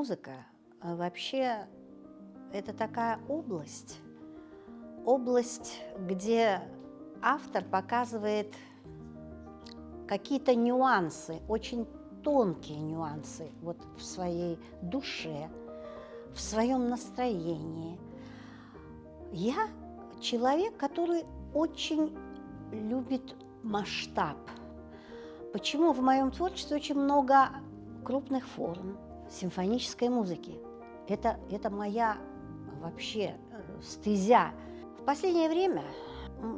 музыка вообще это такая область, где автор показывает какие-то нюансы, очень тонкие нюансы вот в своей душе, в своем настроении. Я человек, который очень любит масштаб. Почему в моем творчестве очень много крупных форм симфонической музыки? Это моя вообще стезя. В последнее время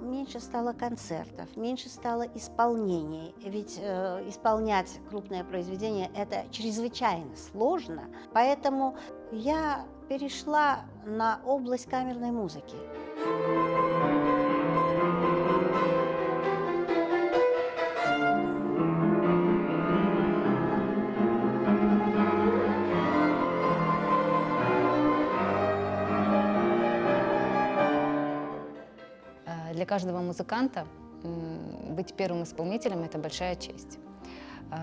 меньше стало концертов, меньше стало исполнений. Ведь исполнять крупное произведение – это чрезвычайно сложно. Поэтому я перешла на область камерной музыки. Для каждого музыканта быть первым исполнителем – это большая честь.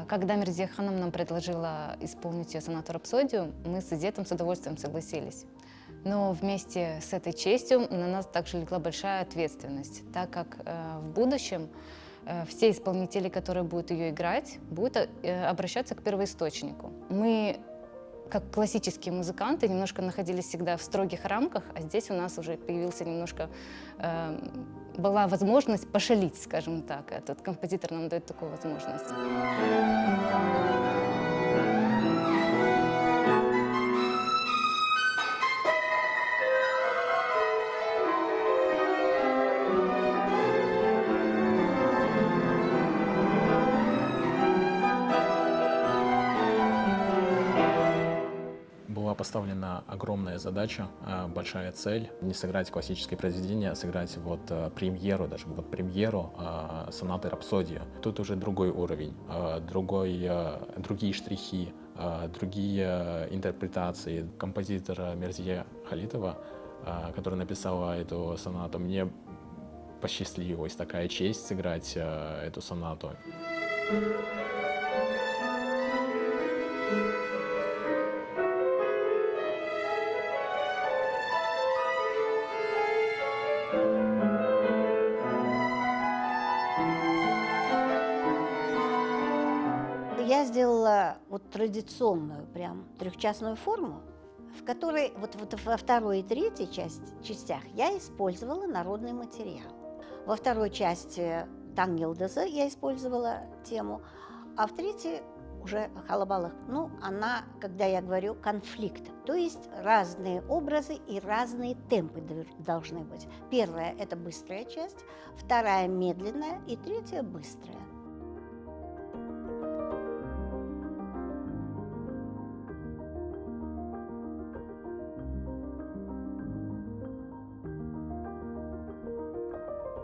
Когда Мирзия Ханым нам предложила исполнить ее сонату «Рапсодию», мы с Изетом с удовольствием согласились. Но вместе с этой честью на нас также легла большая ответственность, так как в будущем все исполнители, которые будут ее играть, будут обращаться к первоисточнику. Мы, как классические музыканты, немножко находились всегда в строгих рамках, а здесь у нас уже появился немножко, была возможность пошалить, скажем так. Этот композитор нам дает такую возможность. Была поставлена огромная задача, большая цель — не сыграть классическое произведение, а сыграть премьеру, даже премьеру сонаты «Рапсодия». Тут уже другой уровень, другие штрихи, другие интерпретации. Композитор Мирзия Халитова, которая написала эту сонату, мне посчастливилась такая честь сыграть эту сонату. Я сделала традиционную, прям трехчастную форму, в которой во второй и третьей частях я использовала народный материал. Во второй части Таң Йылдызы я использовала тему, а в третьей уже Халабалых. Она, когда я говорю, конфликт, то есть разные образы и разные темпы должны быть. Первая – это быстрая часть, вторая – медленная и третья – быстрая.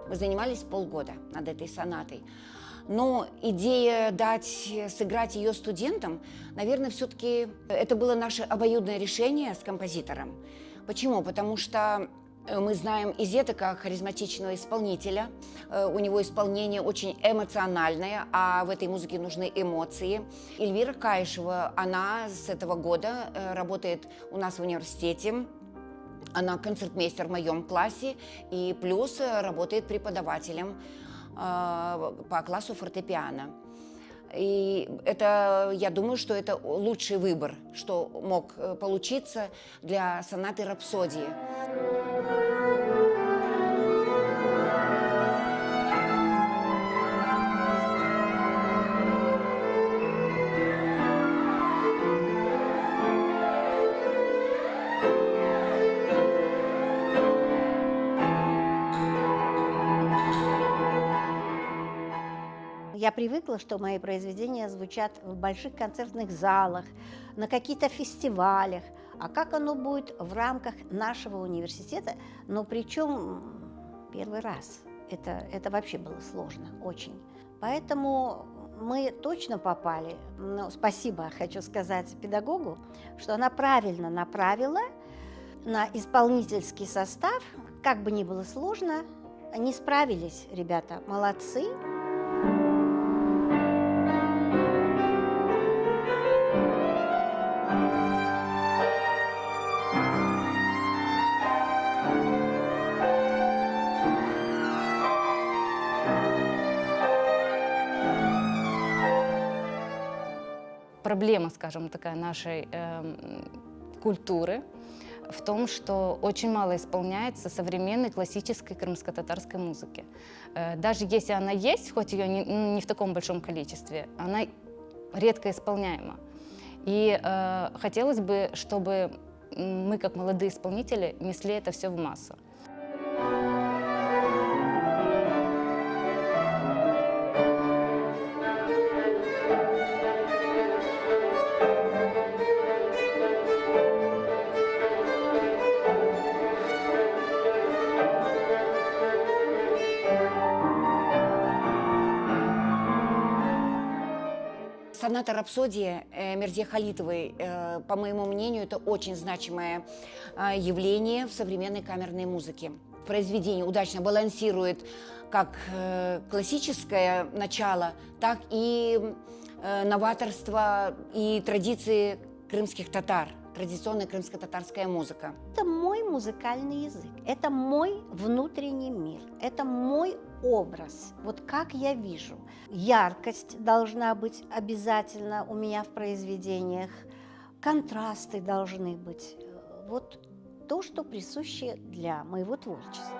Мы занимались полгода над этой сонатой. Но идея сыграть ее студентам, наверное, все-таки это было наше обоюдное решение с композитором. Почему? Потому что мы знаем Изета как харизматичного исполнителя. У него исполнение очень эмоциональное, а в этой музыке нужны эмоции. Эльвира Каишева, она с этого года работает у нас в университете. Она концертмейстер в моем классе и плюс работает преподавателем по классу фортепиано. И я думаю, что это лучший выбор, что мог получиться для сонаты «Рапсодии». Я привыкла, что мои произведения звучат в больших концертных залах, на каких-то фестивалях. А как оно будет в рамках нашего университета? Но причем первый раз. Это вообще было сложно, очень. Поэтому мы точно попали. Спасибо, хочу сказать педагогу, что она правильно направила на исполнительский состав. Как бы ни было сложно, они справились, ребята, молодцы. проблема, скажем, такая нашей культуры в том, что очень мало исполняется современной классической крымско-татарской музыки. Даже если она есть, хоть ее не в таком большом количестве, она редко исполняема. И хотелось бы, чтобы мы, как молодые исполнители, несли это все в массу. Соната «Рапсодия» Мирзе Халитовой, по моему мнению, это очень значимое явление в современной камерной музыке. Произведение удачно балансирует как классическое начало, так и новаторство и традиции крымских татар, традиционная крымско-татарская музыка. Это мой музыкальный язык, это мой внутренний мир, это мой образ, вот как я вижу. Яркость должна быть обязательно у меня в произведениях, контрасты должны быть. Вот то, что присуще для моего творчества.